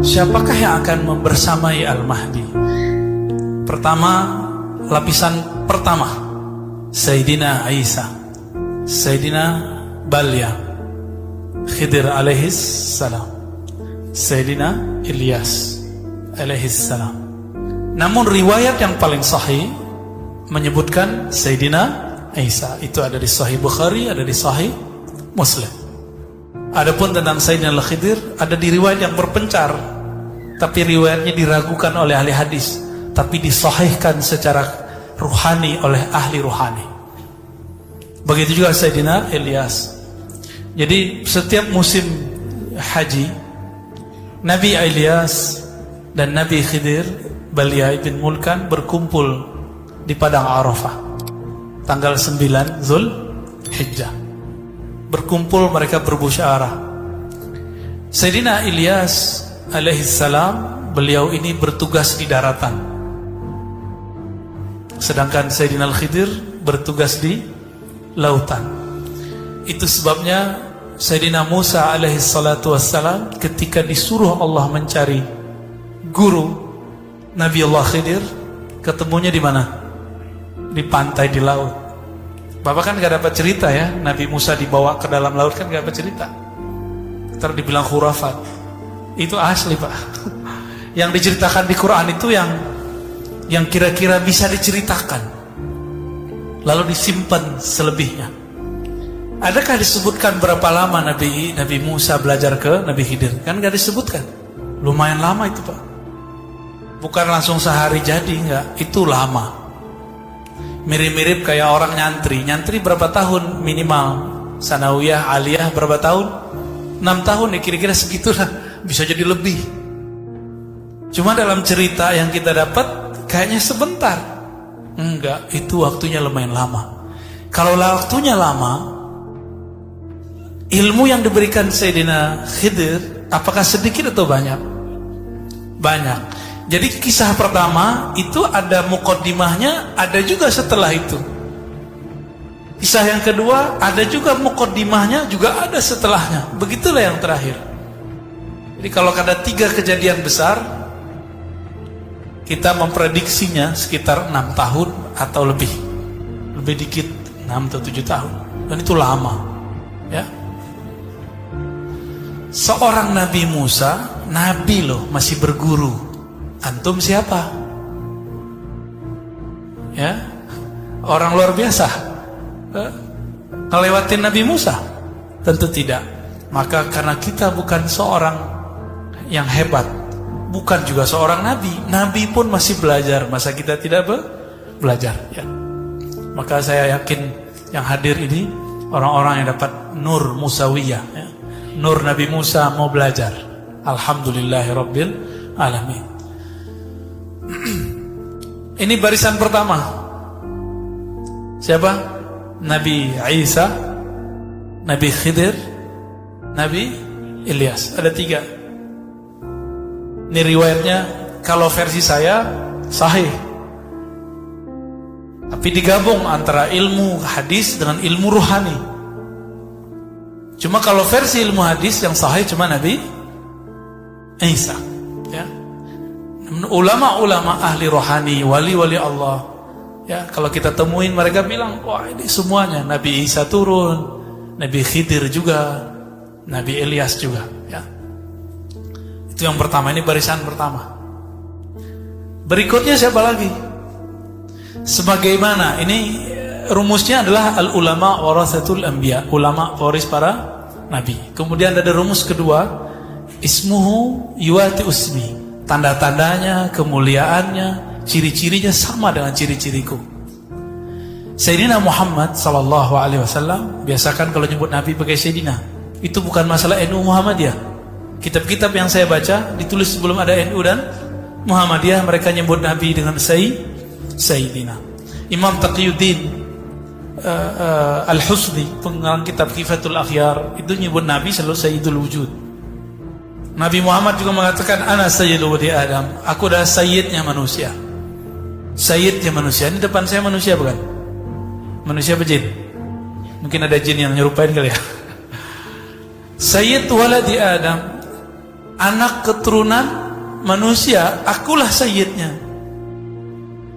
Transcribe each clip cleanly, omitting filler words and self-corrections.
siapakah yang akan membersamai Al-Mahdi? Pertama, lapisan pertama, Sayyidina Isa, Sayyidina Balya, Khidir alaihis salam, Sayyidina Ilyas alaihis salam. Namun riwayat yang paling sahih menyebutkan Sayyidina Isa. Itu ada di Sahih Bukhari, ada di Sahih Muslim. Adapun tentang Sayyidina Al-Khidir ada di riwayat yang berpencar, tapi riwayatnya diragukan oleh ahli hadis, tapi disahihkan secara ruhani oleh ahli ruhani. Begitu juga Sayyidina Ilyas. Jadi setiap musim haji, Nabi Ilyas dan Nabi Khidir Balya bin Mulkan berkumpul di Padang Arafah tanggal 9 Zulhijjah. Berkumpul, mereka bermusyawarah. Sayyidina Ilyas alaihissalam, beliau ini bertugas di daratan, sedangkan Sayyidina Al-Khidir bertugas di lautan. Itu sebabnya Sayyidina Musa alaihissalatu wassalam ketika disuruh Allah mencari guru Nabi Allah Khidir, ketemunya di mana? Di pantai, di laut. Bapak kan gak dapat cerita ya, Nabi Musa dibawa ke dalam laut, kan gak dapat cerita. Ntar dibilang khurafat. Itu asli Pak. Yang diceritakan di Quran itu yang kira-kira bisa diceritakan, lalu disimpan selebihnya. Adakah disebutkan berapa lama Nabi Musa belajar ke Nabi Khidir? Kan gak disebutkan. Lumayan lama itu Pak. Bukan langsung sehari jadi, enggak. Itu lama. Mirip-mirip kayak orang nyantri berapa tahun minimal? Sanawiyah, aliyah berapa tahun? 6 tahun ya, kira-kira segitulah. Bisa jadi lebih. Cuma dalam cerita yang kita dapat kayaknya sebentar. Enggak, itu waktunya lumayan lama. Kalau waktunya lama, ilmu yang diberikan Sayyidina Khidir apakah sedikit atau banyak? Banyak. Jadi kisah pertama itu ada muqaddimahnya, ada juga setelah itu. Kisah yang kedua ada juga muqaddimahnya, juga ada setelahnya. Begitulah yang terakhir. Jadi kalau ada 3 kejadian besar, kita memprediksinya sekitar 6 tahun atau lebih dikit, 6 atau 7 tahun. Dan itu lama ya. Seorang Nabi Musa, Nabi loh, masih berguru. Antum siapa? Ya, orang luar biasa. Ngelewatin Nabi Musa? Tentu tidak. Maka karena kita bukan seorang yang hebat, bukan juga seorang Nabi, Nabi pun masih belajar. Masa kita tidak belajar? Ya. Maka saya yakin yang hadir ini orang-orang yang dapat nur Musawiyah, ya. Nur Nabi Musa mau belajar. Alhamdulillahirabbil alamin. Ini barisan pertama. Siapa? Nabi Isa, Nabi Khidir, Nabi Ilyas. Ada 3. Ini riwayatnya kalau versi saya sahih, tapi digabung antara ilmu hadis dengan ilmu ruhani. Cuma kalau versi ilmu hadis yang sahih cuma Nabi Isa, ya. Ulama-ulama ahli rohani, wali-wali Allah, ya, kalau kita temuin mereka bilang, wah ini semuanya Nabi Isa turun, Nabi Khidir juga, Nabi Ilyas juga, ya. Itu yang pertama, ini barisan pertama. Berikutnya siapa lagi? Sebagaimana ini rumusnya adalah al-ulama warathatul anbiya, ulama waris para nabi. Kemudian ada rumus kedua, ismuhu yuwati usmi. Tanda-tandanya, kemuliaannya, ciri-cirinya sama dengan ciri-ciriku. Sayyidina Muhammad sallallahu alaihi wasallam biasakan kalau nyebut Nabi pakai Sayyidina. Itu bukan masalah NU Muhammadiyah. Kitab-kitab yang saya baca ditulis sebelum ada NU dan Muhammadiyah, mereka nyebut Nabi dengan Sayyidina. Imam Taqiyuddin Al-Husni, pengarang kitab Kifatul Akhyar, itu nyebut Nabi selalu Sayyidul Wujud. Nabi Muhammad juga mengatakan ana sayyidu waladi Adam, aku adalah sayyidnya manusia. Sayyidnya manusia. Ini depan saya manusia bukan? Manusia apa jin? Mungkin ada jin yang nyerupain kali ya. Sayyid waladi Adam, anak keturunan manusia, akulah sayyidnya.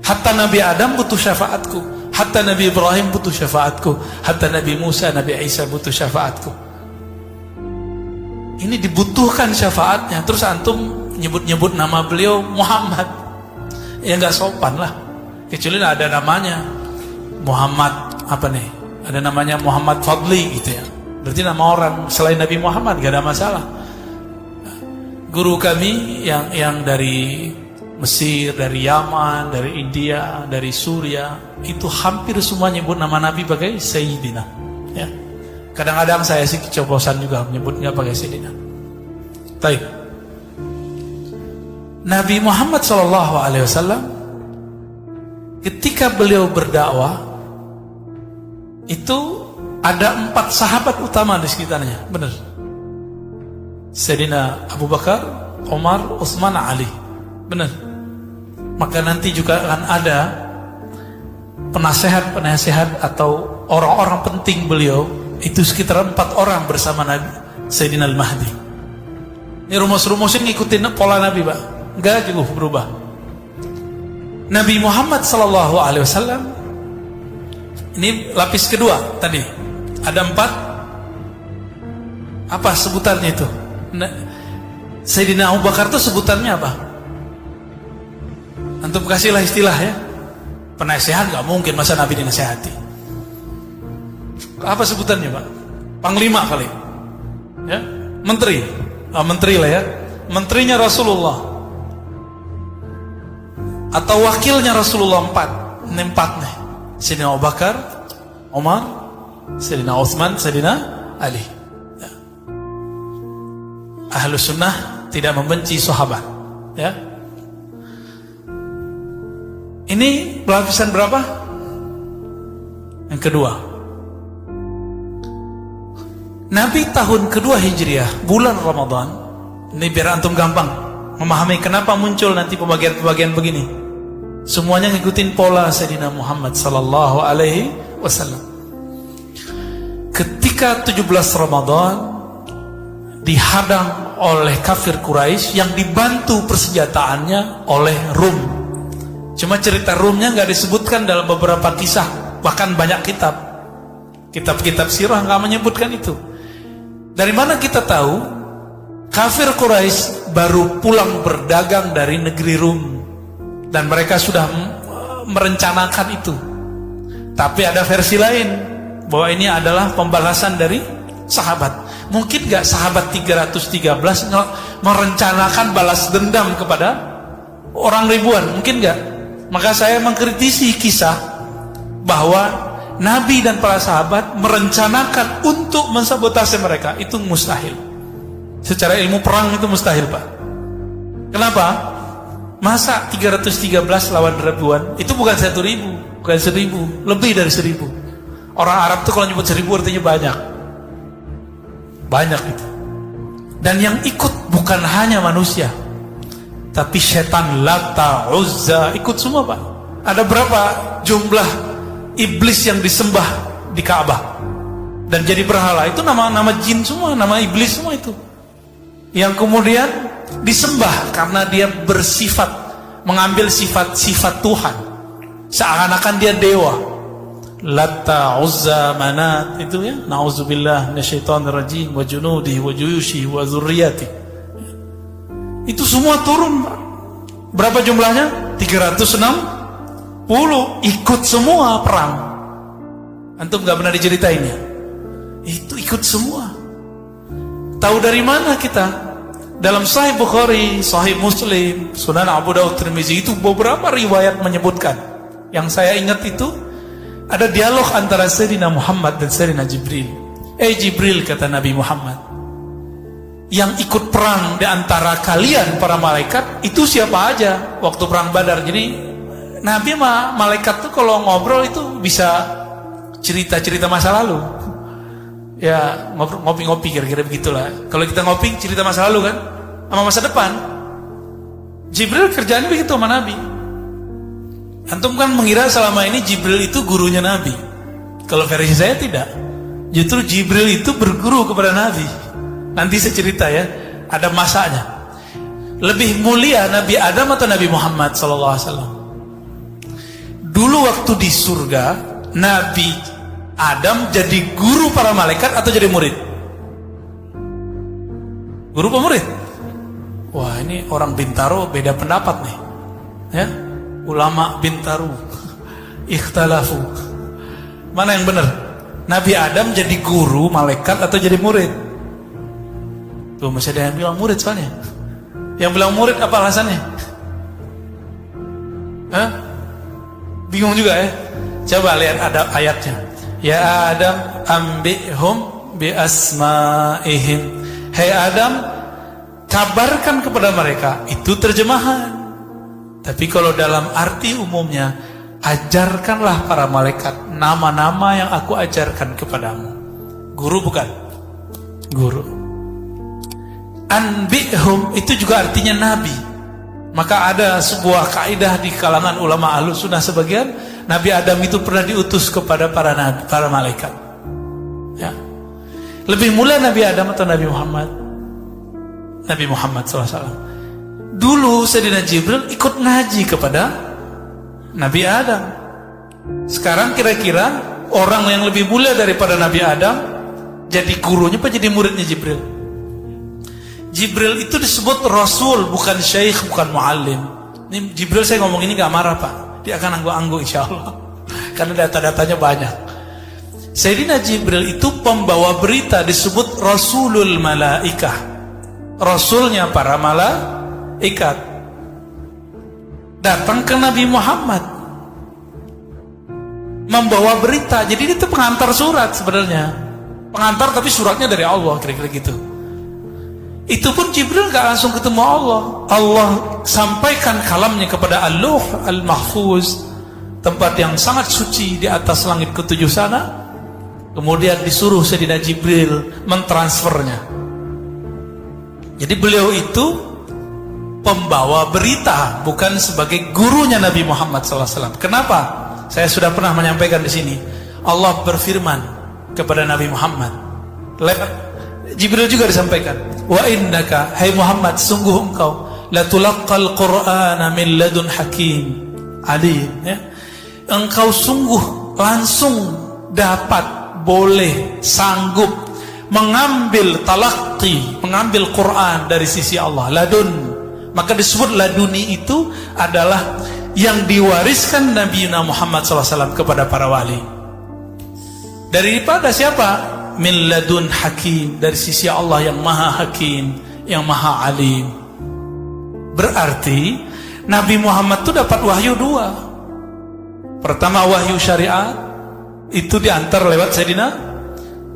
Hatta Nabi Adam butuh syafaatku, hatta Nabi Ibrahim butuh syafaatku, hatta Nabi Musa, Nabi Isa butuh syafaatku. Ini dibutuhkan syafaatnya. Terus antum nyebut-nyebut nama beliau Muhammad, ya nggak sopan lah. Kecuali ada namanya Muhammad apa nih? Ada namanya Muhammad Fadli gitu ya. Berarti nama orang selain Nabi Muhammad, gak ada masalah. Guru kami yang dari Mesir, dari Yaman, dari India, dari Suria, itu hampir semua nyebut nama Nabi pakai Sayyidina. Ya. Kadang-kadang saya sih keceplosan juga menyebutnya pakai Sayyidina. Baik. Nabi Muhammad SAW ketika beliau berdakwah itu ada 4 sahabat utama di sekitarnya, benar. Sayyidina Abu Bakar, Umar, Utsman, Ali, benar. Maka nanti juga akan ada penasehat-penasehat atau orang-orang penting beliau, itu sekitar 4 orang bersama Nabi Sayyidina Al-Mahdi. Ini rumus-rumusnya ngikutin pola Nabi, Pak. Enggak juga berubah. Nabi Muhammad SAW, ini lapis kedua tadi. Ada 4. Apa sebutannya itu? Sayyidina Abu Bakar itu sebutannya apa? Antum kasihlah istilah ya. Penasehat gak mungkin masa Nabi dinasehati. Apa sebutannya, Pak? Panglima kali. Ya, menteri. Menteri lah ya. Menterinya Rasulullah. Atau wakilnya Rasulullah 4. Ini 4 nih. Sayyidina Abu Bakar, Umar, Sayyidina Utsman, Sayyidina Ali. Ya. Ahlus sunnah tidak membenci sahabat. Ya. Ini lapisan berapa? Yang kedua. Nabi tahun kedua Hijriah, bulan Ramadan. Ini biar antum gampang memahami kenapa muncul nanti pembagian-pembagian begini. Semuanya ngikutin pola Sayyidina Muhammad sallallahu alaihi wasallam. Ketika 17 Ramadan dihadang oleh kafir Quraisy yang dibantu persenjataannya oleh Rum. Cuma cerita Rumnya nggak disebutkan dalam beberapa kisah, bahkan banyak kitab-kitab sirah nggak menyebutkan itu. Dari mana kita tahu? Kafir Quraisy baru pulang berdagang dari negeri Rum. Dan mereka sudah merencanakan itu. Tapi ada versi lain, bahwa ini adalah pembalasan dari sahabat. Mungkin gak sahabat 313 merencanakan balas dendam kepada orang ribuan? Mungkin gak? Maka saya mengkritisi kisah bahwa Nabi dan para sahabat merencanakan untuk mensabotase mereka. Itu mustahil. Secara ilmu perang itu mustahil, Pak. Kenapa? Masa 313 lawan ribuan? Itu bukan 1.000, bukan 1.000, lebih dari 1.000. Orang Arab tuh kalau nyebut 1.000 artinya banyak. Banyak itu. Dan yang ikut bukan hanya manusia, tapi setan, Lata, Uzza, ikut semua, Pak. Ada berapa jumlah iblis yang disembah di Ka'bah dan jadi berhala? Itu nama-nama jin semua, nama iblis semua itu. Yang kemudian disembah karena dia bersifat, mengambil sifat-sifat Tuhan, seakan-akan dia dewa. Lata, Uzza, Manat, itu ya, na'udzubillah minasyaitonir rajim, wa junudihi wa juyushihi wa dzurriyyati. Itu semua turun, Pak. Berapa jumlahnya? 360. Ikut semua perang. Antum gak pernah diceritainnya. Itu ikut semua. Tahu dari mana kita? Dalam Sahih Bukhari, Sahih Muslim, Sunan Abu Dawud, Tirmizi, itu beberapa riwayat menyebutkan. Yang saya ingat itu ada dialog antara Sayyidina Muhammad dan Sayyidina Jibril. Jibril, kata Nabi Muhammad, yang ikut perang di antara kalian para malaikat itu siapa aja waktu perang Badar? Jadi Nabi sama malaikat tuh kalau ngobrol itu bisa cerita-cerita masa lalu. Ya ngopi-ngopi kira-kira begitulah. Kalau kita ngopi cerita masa lalu kan, sama masa depan. Jibril kerjaannya begitu sama Nabi. Antum kan mengira selama ini Jibril itu gurunya Nabi. Kalau versi saya tidak. Justru Jibril itu berguru kepada Nabi. Nanti saya cerita ya. ada masanya. Lebih mulia Nabi Adam atau Nabi Muhammad SAW? Dulu waktu di surga, Nabi Adam jadi guru para malaikat atau jadi murid? Guru apa murid? Wah, ini orang Bintaro beda pendapat nih. Ya, ulama Bintaro ikhtalafu. Mana yang benar? Nabi Adam jadi guru malaikat atau jadi murid? Tuh masih ada yang bilang murid soalnya. Yang bilang murid apa alasannya? Hah? Bingung juga ya. Coba lihat ada ayatnya. Ya Adam ambihum bi asma'ihim. Hai Adam, kabarkan kepada mereka. Itu terjemahan. Tapi kalau dalam arti umumnya, ajarkanlah para malaikat nama-nama yang aku ajarkan kepadamu. Guru bukan? Guru. Anbihum itu juga artinya nabi. Maka ada sebuah kaidah di kalangan ulama Ahlussunnah sebagian, Nabi Adam itu pernah diutus kepada para nabi, para malaikat. Ya. Lebih mulia Nabi Adam atau Nabi Muhammad? Nabi Muhammad SAW. Dulu Sayyidina Jibril ikut ngaji kepada Nabi Adam. Sekarang kira-kira orang yang lebih mulia daripada Nabi Adam jadi gurunya apa jadi muridnya Jibril? Jibril itu disebut Rasul, bukan Syekh, bukan Muallim. Ini Jibril saya ngomong ini gak marah Pak. Dia akan anggu-anggu insya Allah. Karena data-datanya banyak. Sayyidina Jibril itu pembawa berita, disebut Rasulul Malaikah. Rasulnya para malaikat. Datang ke Nabi Muhammad membawa berita. Jadi itu pengantar surat sebenarnya. Pengantar tapi suratnya dari Allah, kira-kira gitu. Itu pun Jibril gak langsung ketemu Allah. Allah sampaikan kalamnya kepada Al-Lauh Al-Mahfuz, tempat yang sangat suci di atas langit ketujuh sana. Kemudian disuruh Sayyidina Jibril mentransfernya. Jadi beliau itu pembawa berita, bukan sebagai gurunya Nabi Muhammad SAW. Kenapa? Saya sudah pernah menyampaikan di sini. Allah berfirman kepada Nabi Muhammad lewat Jibril juga disampaikan, wa innaka, hai Muhammad, sungguh engkau la tulaqqal Qur'ana min ladun hakim alim, ya. Engkau sungguh langsung dapat, boleh, sanggup mengambil talaqi, mengambil Quran dari sisi Allah, ladun. Maka disebut laduni itu adalah yang diwariskan Nabi Muhammad SAW kepada para wali. Daripada siapa? Min ladun hakim, dari sisi Allah yang maha hakim, yang maha alim. Berarti Nabi Muhammad itu dapat wahyu dua. Pertama wahyu syariat, itu diantar lewat Sayyidina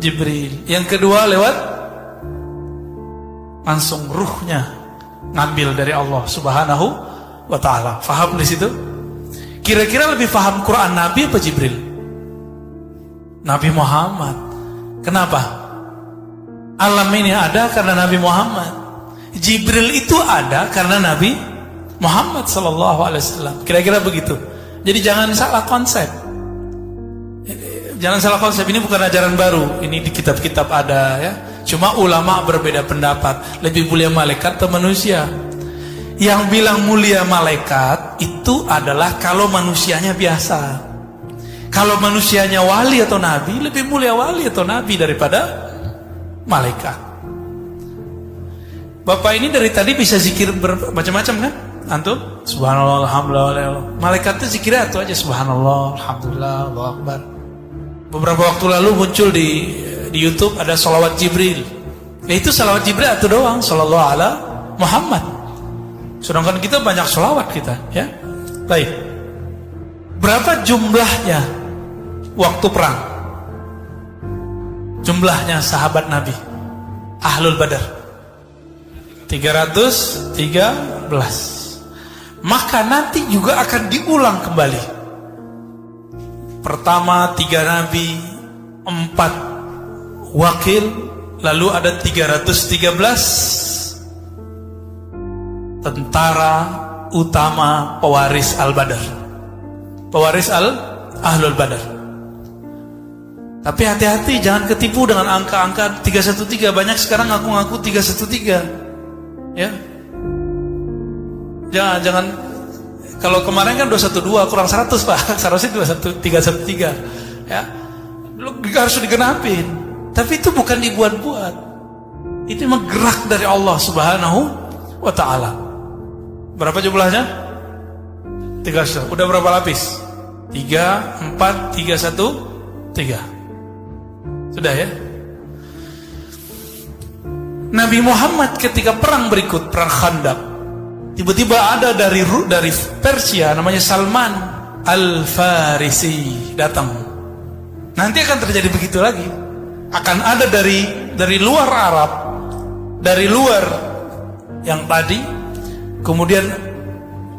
Jibril. Yang kedua lewat langsung ruhnya ngambil dari Allah Subhanahu wa ta'ala. Faham di situ? Kira-kira lebih faham Quran Nabi apa Jibril? Nabi Muhammad. Kenapa? Alam ini ada karena Nabi Muhammad. Jibril itu ada karena Nabi Muhammad SAW. Kira-kira begitu. Jadi jangan salah konsep. Jangan salah konsep, ini bukan ajaran baru. Ini di kitab-kitab ada, ya. Cuma ulama berbeda pendapat. Lebih mulia malaikat atau manusia? Yang bilang mulia malaikat itu adalah kalau manusianya biasa. Kalau manusianya wali atau nabi, lebih mulia wali atau nabi daripada malaikat. Bapak ini dari tadi bisa zikir macam-macam kan? Antum? Subhanallah, alhamdulillah. Malaikat itu zikirnya itu aja, subhanallah, alhamdulillah, Allahu akbar. Beberapa waktu lalu muncul di YouTube ada salawat Jibril. Ya itu salawat Jibril itu doang, sallallahu ala Muhammad. Sedangkan kita banyak salawat kita, ya. Baik. Berapa jumlahnya waktu perang? Jumlahnya sahabat Nabi Ahlul Badar 313. Maka nanti juga akan diulang kembali. Pertama 3 nabi, 4 wakil, lalu ada 313 tentara utama pewaris Al-Badar, pewaris Ahlul Badar. Tapi hati-hati, jangan ketipu dengan angka-angka 313. Banyak sekarang ngaku-ngaku 313. Ya. Jangan kalau kemarin kan 212 kurang 100 Pak. Seharusnya 21313. Ya. Lu harus digenapin. Tapi itu bukan dibuat-buat. Itu memang gerak dari Allah Subhanahu wa taala. Berapa jumlahnya? 3. Udah berapa lapis? 3, 4, 3, 1, 3. Sudah ya? Nabi Muhammad ketika perang berikut, perang Khandaq, tiba-tiba ada dari Persia namanya Salman Al-Farisi datang. Nanti akan terjadi begitu lagi. Akan ada dari luar Arab, dari luar yang tadi, kemudian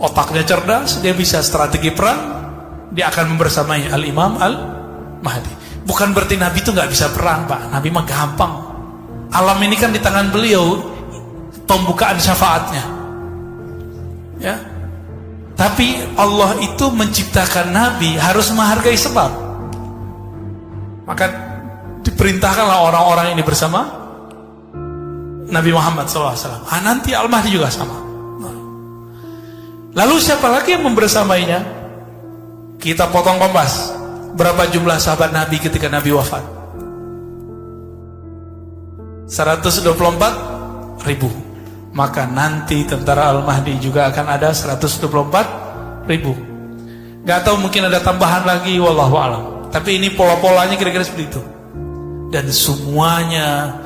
otaknya cerdas, dia bisa strategi perang, dia akan membersamai Al-Imam Al-Mahdi. Bukan berarti Nabi itu nggak bisa perang, Pak. Nabi mah gampang. Alam ini kan di tangan beliau, pembukaan syafaatnya. Ya. Tapi Allah itu menciptakan Nabi harus menghargai sebab. Maka diperintahkanlah orang-orang ini bersama Nabi Muhammad SAW. Nanti Al-Mahdi juga sama. Lalu siapa lagi yang membersamainya? Kita potong kompas. Berapa jumlah sahabat Nabi ketika Nabi wafat? 124.000. Maka nanti tentara Al-Mahdi juga akan ada 124.000. Gak tahu, mungkin ada tambahan lagi, wallahu a'lam. Tapi ini pola-polanya kira-kira seperti itu. Dan semuanya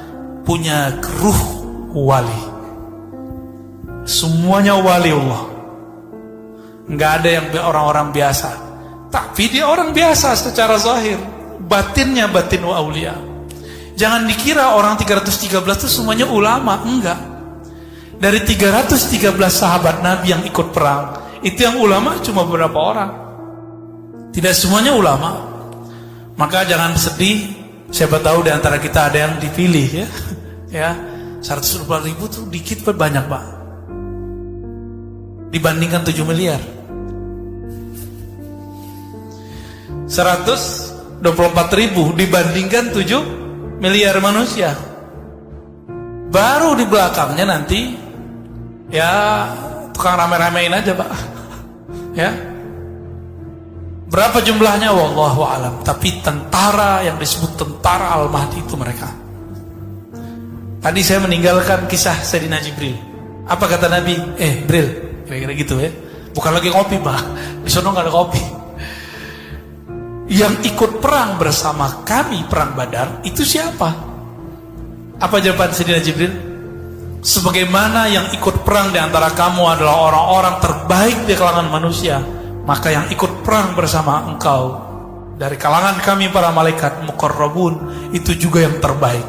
punya ruh wali. Semuanya wali Allah. Gak ada yang orang-orang biasa. Tapi dia orang biasa secara zahir. Batinnya batin wa aulia. Jangan dikira orang 313 itu semuanya ulama. Enggak. Dari 313 sahabat Nabi yang ikut perang, itu yang ulama cuma beberapa orang. Tidak semuanya ulama. Maka jangan sedih. Siapa tahu di antara kita ada yang dipilih ya. Ya, 124.000 itu dikit apa banyak, Pak? Dibandingkan 7 miliar. 124.000 dibandingkan 7 miliar manusia. Baru di belakangnya nanti ya tukang rame-ramein aja, Pak. Ya. Berapa jumlahnya wallahu alam, tapi tentara yang disebut tentara Al-Mahdi itu mereka. Tadi saya meninggalkan kisah Sayyidina Jibril. Apa kata Nabi? Bril, kira-kira gitu ya. Bukan lagi kopi, Pak. Di sana enggak ada kopi. Yang ikut perang bersama kami perang Badar itu siapa? Apa jawaban Sayyidina Jibril? Sebagaimana yang ikut perang di antara kamu adalah orang-orang terbaik di kalangan manusia, maka yang ikut perang bersama engkau dari kalangan kami para malaikat muqarrabun itu juga yang terbaik.